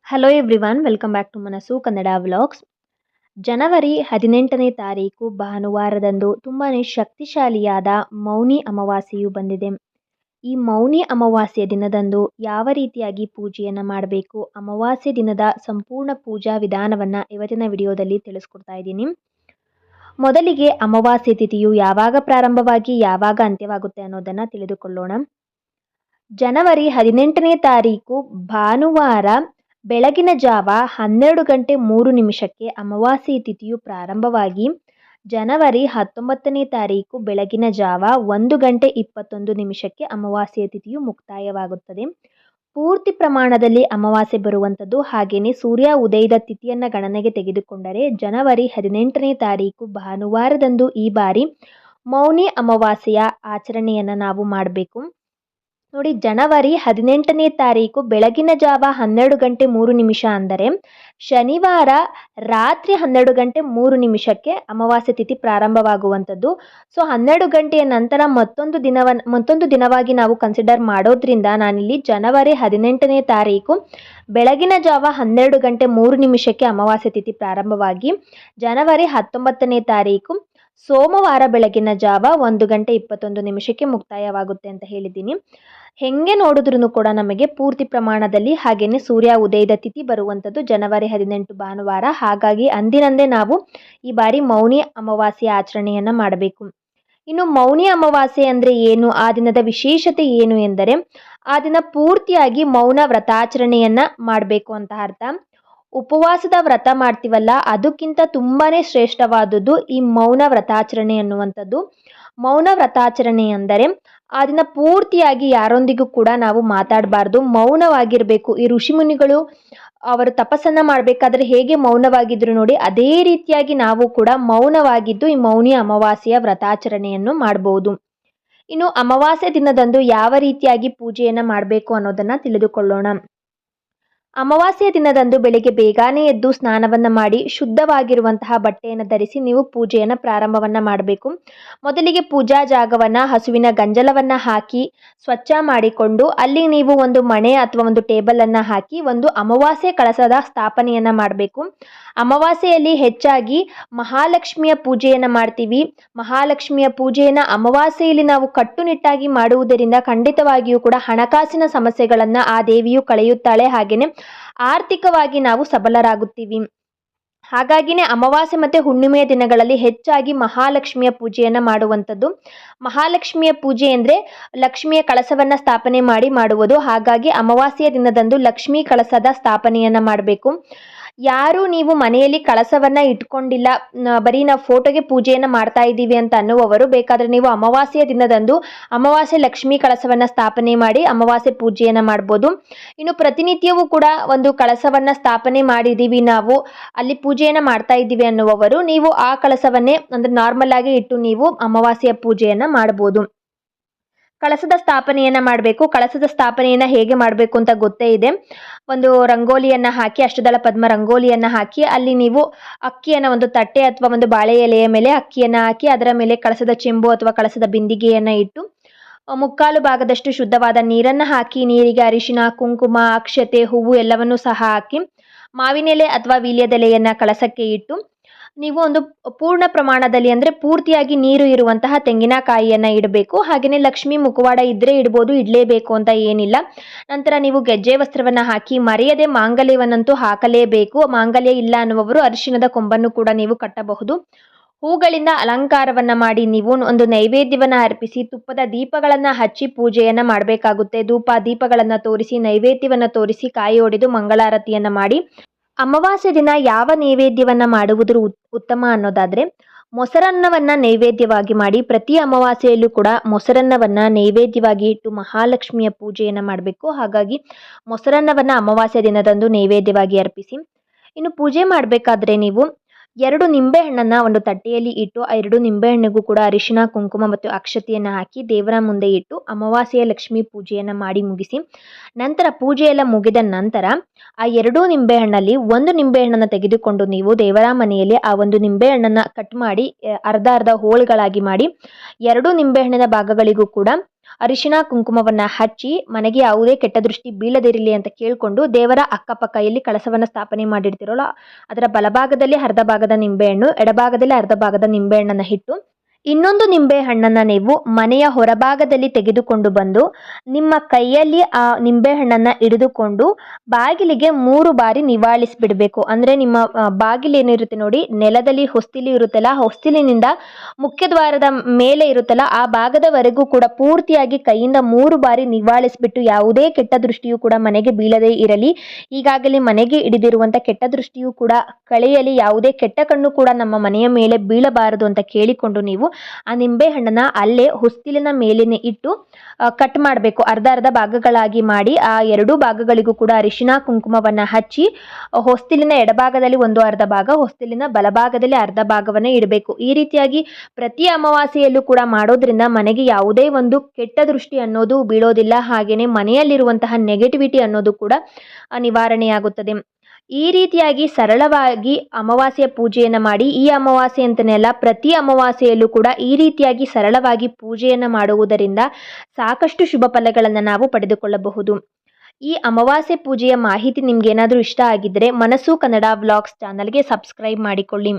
Hello everyone, welcome back to Manassu Kannada vlogs. ಜನವರಿ 18ನೇ ತಾರೀಕು ಭಾನುವಾರದಂದು ತುಂಬಾ ಶಕ್ತಿಶಾಲಿಯಾದ ಮೌನಿ ಅಮಾವಾಸ್ಯೆಯು ಬಂದಿದೆ. ಈ ಮೌನಿ ಅಮಾವಾಸ್ಯೆ ದಿನದಂದು ಯಾವ ರೀತಿಯಾಗಿ ಪೂಜೆಯನ್ನು ಮಾಡಬೇಕು, ಅಮಾವಾಸ್ಯೆ ದಿನದ ಸಂಪೂರ್ಣ ಪೂಜಾ ವಿಧಾನವನ್ನು ಇವತ್ತಿನ ವಿಡಿಯೋದಲ್ಲಿ ತಿಳಿಸ್ಕೊಡ್ತಾ ಇದ್ದೀನಿ. ಮೊದಲಿಗೆ ಅಮಾವಾಸ್ಯೆ ತಿಥಿಯು ಯಾವಾಗ ಪ್ರಾರಂಭವಾಗಿ ಯಾವಾಗ ಅಂತ್ಯವಾಗುತ್ತೆ ಅನ್ನೋದನ್ನು ತಿಳಿದುಕೊಳ್ಳೋಣ. ಜನವರಿ 18ನೇ ತಾರೀಕು ಭಾನುವಾರ ಬೆಳಗಿನ ಜಾವ 12:03 ಅಮಾವಾಸ್ಯೆ ತಿಥಿಯು ಪ್ರಾರಂಭವಾಗಿ ಜನವರಿ 19ನೇ ತಾರೀಕು ಬೆಳಗಿನ ಜಾವ 1:21 ಅಮಾವಾಸ್ಯೆ ತಿಥಿಯು ಮುಕ್ತಾಯವಾಗುತ್ತದೆ. ಪೂರ್ತಿ ಪ್ರಮಾಣದಲ್ಲಿ ಅಮಾವಾಸ್ಯೆ ಬರುವಂಥದ್ದು. ಹಾಗೆಯೇ ಸೂರ್ಯ ಉದಯದ ತಿಥಿಯನ್ನು ಗಣನೆಗೆ ತೆಗೆದುಕೊಂಡರೆ ಜನವರಿ 18ನೇ ತಾರೀಕು ಭಾನುವಾರದಂದು ಈ ಬಾರಿ ಮೌನಿ ಅಮಾವಾಸ್ಯೆಯ ಆಚರಣೆಯನ್ನು ನಾವು ಮಾಡಬೇಕು. ನೋಡಿ, ಜನವರಿ 18ನೇ ತಾರೀಕು ಬೆಳಗಿನ ಜಾವ 12:03 ಅಂದರೆ ಶನಿವಾರ ರಾತ್ರಿ 12:03 ಅಮಾವಾಸ್ಯೆ ತಿಥಿ ಪ್ರಾರಂಭವಾಗುವಂಥದ್ದು. ಸೊ 12 ಗಂಟೆಯ ನಂತರ ಮತ್ತೊಂದು ದಿನವಾಗಿ ನಾವು ಕನ್ಸಿಡರ್ ಮಾಡೋದ್ರಿಂದ ನಾನಿಲ್ಲಿ ಜನವರಿ 18ನೇ ತಾರೀಕು ಬೆಳಗಿನ ಜಾವ 12:03 ಅಮಾವಾಸ್ಯೆ ತಿಥಿ ಪ್ರಾರಂಭವಾಗಿ ಜನವರಿ 19ನೇ ತಾರೀಕು ಸೋಮವಾರ ಬೆಳಗಿನ ಜಾವ 1:21 ಮುಕ್ತಾಯವಾಗುತ್ತೆ ಅಂತ ಹೇಳಿದ್ದೀನಿ. ಹೆಂಗೆ ನೋಡಿದ್ರೂ ಕೂಡ ನಮಗೆ ಪೂರ್ತಿ ಪ್ರಮಾಣದಲ್ಲಿ ಹಾಗೆಯೇ ಸೂರ್ಯ ಉದಯದ ತಿಥಿ ಬರುವಂಥದ್ದು ಜನವರಿ 18 ಭಾನುವಾರ. ಹಾಗಾಗಿ ಅಂದಿನಂದೇ ನಾವು ಈ ಬಾರಿ ಮೌನಿ ಅಮಾವಾಸ್ಯೆ ಆಚರಣೆಯನ್ನು ಮಾಡಬೇಕು. ಇನ್ನು ಮೌನಿ ಅಮಾವಾಸ್ಯೆ ಅಂದರೆ ಏನು, ಆ ದಿನದ ವಿಶೇಷತೆ ಏನು ಎಂದರೆ ಆ ದಿನ ಪೂರ್ತಿಯಾಗಿ ಮೌನ ವ್ರತಾಚರಣೆಯನ್ನು ಮಾಡಬೇಕು ಅಂತ ಅರ್ಥ. ಉಪವಾಸದ ವ್ರತ ಮಾಡ್ತೀವಲ್ಲ, ಅದಕ್ಕಿಂತ ತುಂಬಾ ಶ್ರೇಷ್ಠವಾದದ್ದು ಈ ಮೌನ ವ್ರತಾಚರಣೆ ಅನ್ನುವಂಥದ್ದು. ಮೌನ ವ್ರತಾಚರಣೆ ಅಂದರೆ ಆ ದಿನ ಪೂರ್ತಿಯಾಗಿ ಯಾರೊಂದಿಗೂ ಕೂಡ ನಾವು ಮಾತಾಡಬಾರ್ದು, ಮೌನವಾಗಿರಬೇಕು. ಈ ಋಷಿಮುನಿಗಳು ಅವರು ತಪಸ್ಸನ್ನು ಮಾಡಬೇಕಾದ್ರೆ ಹೇಗೆ ಮೌನವಾಗಿದ್ರು ನೋಡಿ, ಅದೇ ರೀತಿಯಾಗಿ ನಾವು ಕೂಡ ಮೌನವಾಗಿದ್ದು ಈ ಮೌನಿ ಅಮಾವಾಸ್ಯೆಯ ವ್ರತಾಚರಣೆಯನ್ನು ಮಾಡಬಹುದು. ಇನ್ನು ಅಮಾವಾಸ್ಯೆ ದಿನದಂದು ಯಾವ ರೀತಿಯಾಗಿ ಪೂಜೆಯನ್ನು ಮಾಡಬೇಕು ಅನ್ನೋದನ್ನು ತಿಳಿದುಕೊಳ್ಳೋಣ. ಅಮಾವಾಸ್ಯೆ ದಿನದಂದು ಬೆಳಿಗ್ಗೆ ಬೇಗನೆ ಎದ್ದು ಸ್ನಾನವನ್ನು ಮಾಡಿ ಶುದ್ಧವಾಗಿರುವಂತಹ ಬಟ್ಟೆಯನ್ನು ಧರಿಸಿ ನೀವು ಪೂಜೆಯನ್ನು ಪ್ರಾರಂಭವನ್ನು ಮಾಡಬೇಕು. ಮೊದಲಿಗೆ ಪೂಜಾ ಜಾಗವನ್ನು ಹಸುವಿನ ಗಂಜಲವನ್ನು ಹಾಕಿ ಸ್ವಚ್ಛ ಮಾಡಿಕೊಂಡು ಅಲ್ಲಿ ನೀವು ಒಂದು ಮಣೆ ಅಥವಾ ಒಂದು ಟೇಬಲನ್ನು ಹಾಕಿ ಒಂದು ಅಮಾವಾಸ್ಯೆ ಕಳಸದ ಸ್ಥಾಪನೆಯನ್ನು ಮಾಡಬೇಕು. ಅಮಾವಾಸ್ಯೆಯಲ್ಲಿ ಹೆಚ್ಚಾಗಿ ಮಹಾಲಕ್ಷ್ಮಿಯ ಪೂಜೆಯನ್ನು ಮಾಡ್ತೀವಿ. ಮಹಾಲಕ್ಷ್ಮಿಯ ಪೂಜೆಯನ್ನು ಅಮಾವಾಸ್ಯೆಯಲ್ಲಿ ನಾವು ಕಟ್ಟುನಿಟ್ಟಾಗಿ ಮಾಡುವುದರಿಂದ ಖಂಡಿತವಾಗಿಯೂ ಕೂಡ ಹಣಕಾಸಿನ ಸಮಸ್ಯೆಗಳನ್ನು ಆ ದೇವಿಯು ಕಳೆಯುತ್ತಾಳೆ. ಹಾಗೆಯೇ ಆರ್ಥಿಕವಾಗಿ ನಾವು ಸಬಲರಾಗುತ್ತೀವಿ. ಹಾಗಾಗಿನೇ ಅಮಾವಾಸ್ಯೆ ಮತ್ತು ಹುಣ್ಣಿಮೆಯ ದಿನಗಳಲ್ಲಿ ಹೆಚ್ಚಾಗಿ ಮಹಾಲಕ್ಷ್ಮಿಯ ಪೂಜೆಯನ್ನು ಮಾಡುವಂಥದ್ದು. ಮಹಾಲಕ್ಷ್ಮಿಯ ಪೂಜೆ ಅಂದರೆ ಲಕ್ಷ್ಮಿಯ ಕಳಸವನ್ನು ಸ್ಥಾಪನೆ ಮಾಡುವುದು. ಹಾಗಾಗಿ ಅಮಾವಾಸ್ಯೆಯ ದಿನದಂದು ಲಕ್ಷ್ಮೀ ಕಳಸದ ಸ್ಥಾಪನೆಯನ್ನು ಮಾಡಬೇಕು. ಯಾರು ನೀವು ಮನೆಯಲ್ಲಿ ಕಳಸವನ್ನು ಇಟ್ಕೊಂಡಿಲ್ಲ, ಬರೀ ನಾವು ಫೋಟೋಗೆ ಪೂಜೆಯನ್ನು ಮಾಡ್ತಾ ಇದ್ದೀವಿ ಅಂತ ಅನ್ನುವವರು ಬೇಕಾದರೆ ನೀವು ಅಮಾವಾಸ್ಯೆಯ ದಿನದಂದು ಅಮಾವಾಸ್ಯೆ ಲಕ್ಷ್ಮೀ ಕಳಸವನ್ನು ಸ್ಥಾಪನೆ ಮಾಡಿ ಅಮಾವಾಸ್ಯೆ ಪೂಜೆಯನ್ನು ಮಾಡ್ಬೋದು. ಇನ್ನು ಪ್ರತಿನಿತ್ಯವೂ ಕೂಡ ಒಂದು ಕಳಸವನ್ನು ಸ್ಥಾಪನೆ ಮಾಡಿದ್ದೀವಿ, ನಾವು ಅಲ್ಲಿ ಪೂಜೆಯನ್ನು ಮಾಡ್ತಾ ಇದ್ದೀವಿ ಅನ್ನುವವರು ನೀವು ಆ ಕಳಸವನ್ನೇ ಅಂದರೆ ನಾರ್ಮಲ್ ಆಗಿ ಇಟ್ಟು ನೀವು ಅಮಾವಾಸ್ಯೆಯ ಪೂಜೆಯನ್ನು ಮಾಡ್ಬೋದು. ಕಳಸದ ಸ್ಥಾಪನೆಯನ್ನು ಮಾಡಬೇಕು. ಕಳಸದ ಸ್ಥಾಪನೆಯನ್ನು ಹೇಗೆ ಮಾಡಬೇಕು ಅಂತ ಗೊತ್ತೇ ಇದೆ. ಒಂದು ರಂಗೋಲಿಯನ್ನು ಹಾಕಿ, ಅಷ್ಟದಳ ಪದ್ಮ ರಂಗೋಲಿಯನ್ನು ಹಾಕಿ ಅಲ್ಲಿ ನೀವು ಅಕ್ಕಿಯನ್ನು ಒಂದು ತಟ್ಟೆ ಅಥವಾ ಒಂದು ಬಾಳೆ ಎಲೆಯ ಮೇಲೆ ಅಕ್ಕಿಯನ್ನು ಹಾಕಿ ಅದರ ಮೇಲೆ ಕಳಸದ ಚೆಂಬು ಅಥವಾ ಕಳಸದ ಬಿಂದಿಗೆಯನ್ನು ಇಟ್ಟು ಮುಕ್ಕಾಲು ಭಾಗದಷ್ಟು ಶುದ್ಧವಾದ ನೀರನ್ನು ಹಾಕಿ ನೀರಿಗೆ ಅರಿಶಿನ, ಕುಂಕುಮ, ಅಕ್ಷತೆ, ಹೂವು ಎಲ್ಲವನ್ನೂ ಸಹ ಹಾಕಿ ಮಾವಿನೆಲೆ ಅಥವಾ ವೀಳ್ಯದೆಲೆಯನ್ನು ಕಳಸಕ್ಕೆ ಇಟ್ಟು ನೀವು ಒಂದು ಪೂರ್ಣ ಪ್ರಮಾಣದಲ್ಲಿ ಅಂದರೆ ಪೂರ್ತಿಯಾಗಿ ನೀರು ಇರುವಂತಹ ತೆಂಗಿನಕಾಯಿಯನ್ನು ಇಡಬೇಕು. ಹಾಗೆಯೇ ಲಕ್ಷ್ಮೀ ಮುಖವಾಡ ಇದ್ದರೆ ಇಡ್ಬೋದು, ಇಡಲೇಬೇಕು ಅಂತ ಏನಿಲ್ಲ. ನಂತರ ನೀವು ಗೆಜ್ಜೆ ವಸ್ತ್ರವನ್ನು ಹಾಕಿ ಮರೆಯದೆ ಮಾಂಗಲ್ಯವನ್ನಂತೂ ಹಾಕಲೇಬೇಕು. ಮಾಂಗಲ್ಯ ಇಲ್ಲ ಅನ್ನುವವರು ಅರಿಶಿಣದ ಕೊಂಬನ್ನು ಕೂಡ ನೀವು ಕಟ್ಟಬಹುದು. ಹೂಗಳಿಂದ ಅಲಂಕಾರವನ್ನು ಮಾಡಿ ನೀವು ಒಂದು ನೈವೇದ್ಯವನ್ನು ಅರ್ಪಿಸಿ ತುಪ್ಪದ ದೀಪಗಳನ್ನು ಹಚ್ಚಿ ಪೂಜೆಯನ್ನು ಮಾಡಬೇಕಾಗುತ್ತೆ. ಧೂಪ ದೀಪಗಳನ್ನು ತೋರಿಸಿ ನೈವೇದ್ಯವನ್ನು ತೋರಿಸಿ ಕಾಯಿ ಒಡೆದು ಮಂಗಳಾರತಿಯನ್ನು ಮಾಡಿ ಅಮಾವಾಸ್ಯೆ ದಿನ ಯಾವ ನೈವೇದ್ಯವನ್ನು ಮಾಡುವುದು ಉತ್ತಮ ಅನ್ನೋದಾದರೆ ಮೊಸರನ್ನವನ್ನು ನೈವೇದ್ಯವಾಗಿ ಮಾಡಿ. ಪ್ರತಿ ಅಮಾವಾಸ್ಯೆಯಲ್ಲೂ ಕೂಡ ಮೊಸರನ್ನವನ್ನು ನೈವೇದ್ಯವಾಗಿ ಇಟ್ಟು ಮಹಾಲಕ್ಷ್ಮಿಯ ಪೂಜೆಯನ್ನು ಮಾಡಬೇಕು. ಹಾಗಾಗಿ ಮೊಸರನ್ನವನ್ನು ಅಮಾವಾಸ್ಯೆ ದಿನದಂದು ನೈವೇದ್ಯವಾಗಿ ಅರ್ಪಿಸಿ. ಇನ್ನು ಪೂಜೆ ಮಾಡಬೇಕಾದ್ರೆ ನೀವು 2 ನಿಂಬೆಹಣ್ಣನ್ನು ಒಂದು ತಟ್ಟೆಯಲ್ಲಿ ಇಟ್ಟು ಆ 2 ನಿಂಬೆಹಣ್ಣಿಗೂ ಕೂಡ ಅರಿಶಿನ, ಕುಂಕುಮ ಮತ್ತು ಅಕ್ಷತೆಯನ್ನು ಹಾಕಿ ದೇವರ ಮುಂದೆ ಇಟ್ಟು ಅಮಾವಾಸ್ಯೆಯ ಲಕ್ಷ್ಮೀ ಪೂಜೆಯನ್ನು ಮಾಡಿ ಮುಗಿಸಿ ನಂತರ ಪೂಜೆಯೆಲ್ಲ ಮುಗಿದ ನಂತರ ಆ 2 ನಿಂಬೆಹಣ್ಣಲ್ಲಿ 1 ನಿಂಬೆಹಣ್ಣನ್ನು ತೆಗೆದುಕೊಂಡು ನೀವು ದೇವರ ಮನೆಯಲ್ಲಿ ಆ 1 ನಿಂಬೆಹಣ್ಣನ್ನು ಕಟ್ ಮಾಡಿ ಅರ್ಧ ಹೋಳುಗಳಾಗಿ ಮಾಡಿ 2 ನಿಂಬೆಹಣ್ಣಿನ ಭಾಗಗಳಿಗೂ ಕೂಡ ಅರಿಶಿಣ ಕುಂಕುಮವನ್ನು ಹಚ್ಚಿ ಮನೆಗೆ ಯಾವುದೇ ಕೆಟ್ಟ ದೃಷ್ಟಿ ಬೀಳದಿರಲಿ ಅಂತ ಕೇಳಿಕೊಂಡು ದೇವರ ಅಕ್ಕಪಕ್ಕ ಎಲ್ಲಿ ಕಳಸವನ್ನು ಸ್ಥಾಪನೆ ಮಾಡಿರ್ತೀರಲ್ಲ ಅದರ ಬಲಭಾಗದಲ್ಲಿ ಅರ್ಧ ಭಾಗದ ನಿಂಬೆಹಣ್ಣು, ಎಡಭಾಗದಲ್ಲಿ ಅರ್ಧ ಭಾಗದ ನಿಂಬೆಹಣ್ಣನ್ನು ಇಟ್ಟು ಇನ್ನೊಂದು ನಿಂಬೆ ಹಣ್ಣನ್ನು ನೀವು ಮನೆಯ ಹೊರಭಾಗದಲ್ಲಿ ತೆಗೆದುಕೊಂಡು ಬಂದು ನಿಮ್ಮ ಕೈಯಲ್ಲಿ ಆ ನಿಂಬೆ ಹಣ್ಣನ್ನು ಹಿಡಿದುಕೊಂಡು ಬಾಗಿಲಿಗೆ 3 ಬಾರಿ ನಿವಾಳಿಸಿಬಿಡಬೇಕು. ಅಂದರೆ ನಿಮ್ಮ ಬಾಗಿಲು ಏನಿರುತ್ತೆ ನೋಡಿ, ನೆಲದಲ್ಲಿ ಹೊಸ್ತಿಲು ಇರುತ್ತಲ್ಲ, ಹೊಸ್ತಿಲಿನಿಂದ ಮುಖ್ಯದ್ವಾರದ ಮೇಲೆ ಇರುತ್ತಲ್ಲ ಆ ಭಾಗದವರೆಗೂ ಕೂಡ ಪೂರ್ತಿಯಾಗಿ ಕೈಯಿಂದ 3 ಬಾರಿ ನಿವಾಳಿಸಿಬಿಟ್ಟು ಯಾವುದೇ ಕೆಟ್ಟ ದೃಷ್ಟಿಯು ಕೂಡ ಮನೆಗೆ ಬೀಳದೇ ಇರಲಿ, ಈಗಾಗಲೇ ಮನೆಗೆ ಹಿಡಿದಿರುವಂಥ ಕೆಟ್ಟ ದೃಷ್ಟಿಯು ಕೂಡ ಕಳೆಯಲಿ, ಯಾವುದೇ ಕೆಟ್ಟ ಕಣ್ಣು ಕೂಡ ನಮ್ಮ ಮನೆಯ ಮೇಲೆ ಬೀಳಬಾರದು ಅಂತ ಕೇಳಿಕೊಂಡು ನೀವು ಆ ನಿಂಬೆ ಹಣ್ಣನ್ನ ಅಲ್ಲೇ ಹೊಸ್ತಿಲಿನ ಮೇಲೇನೆ ಇಟ್ಟು ಕಟ್ ಮಾಡಬೇಕು. ಅರ್ಧ ಅರ್ಧ ಭಾಗಗಳಾಗಿ ಮಾಡಿ ಆ 2 ಭಾಗಗಳಿಗೂ ಕೂಡ ಅರಿಶಿಣ ಕುಂಕುಮವನ್ನ ಹಚ್ಚಿ ಹೊಸ್ತಿಲಿನ ಎಡಭಾಗದಲ್ಲಿ ಒಂದು ಅರ್ಧ ಭಾಗ, ಹೊಸ್ತಿಲಿನ ಬಲಭಾಗದಲ್ಲಿ ಅರ್ಧ ಭಾಗವನ್ನ ಇಡಬೇಕು. ಈ ರೀತಿಯಾಗಿ ಪ್ರತಿ ಅಮಾವಾಸ್ಯೆಯಲ್ಲೂ ಕೂಡ ಮಾಡೋದ್ರಿಂದ ಮನೆಗೆ ಯಾವುದೇ ಒಂದು ಕೆಟ್ಟ ದೃಷ್ಟಿ ಅನ್ನೋದು ಬೀಳೋದಿಲ್ಲ. ಹಾಗೇನೆ ಮನೆಯಲ್ಲಿರುವಂತಹ ನೆಗೆಟಿವಿಟಿ ಅನ್ನೋದು ಕೂಡ ನಿವಾರಣೆಯಾಗುತ್ತದೆ. ಈ ರೀತಿಯಾಗಿ ಸರಳವಾಗಿ ಅಮಾವಾಸ್ಯೆ ಪೂಜೆಯನ್ನು ಮಾಡಿ, ಈ ಅಮಾವಾಸ್ಯೆ ಅಂತನೆಲ್ಲ ಪ್ರತಿ ಅಮಾವಾಸ್ಯೆಯಲ್ಲೂ ಕೂಡ ಈ ರೀತಿಯಾಗಿ ಸರಳವಾಗಿ ಪೂಜೆಯನ್ನು ಮಾಡುವುದರಿಂದ ಸಾಕಷ್ಟು ಶುಭ ಫಲಗಳನ್ನು ನಾವು ಪಡೆದುಕೊಳ್ಳಬಹುದು. ಈ ಅಮಾವಾಸ್ಯೆ ಪೂಜೆಯ ಮಾಹಿತಿ ನಿಮ್ಗೆ ಏನಾದರೂ ಇಷ್ಟ ಆಗಿದ್ದರೆ ಮನಸ್ಸು ಕನ್ನಡ ವ್ಲಾಗ್ಸ್ ಚಾನಲ್ಗೆ ಸಬ್ಸ್ಕ್ರೈಬ್ ಮಾಡಿಕೊಳ್ಳಿ.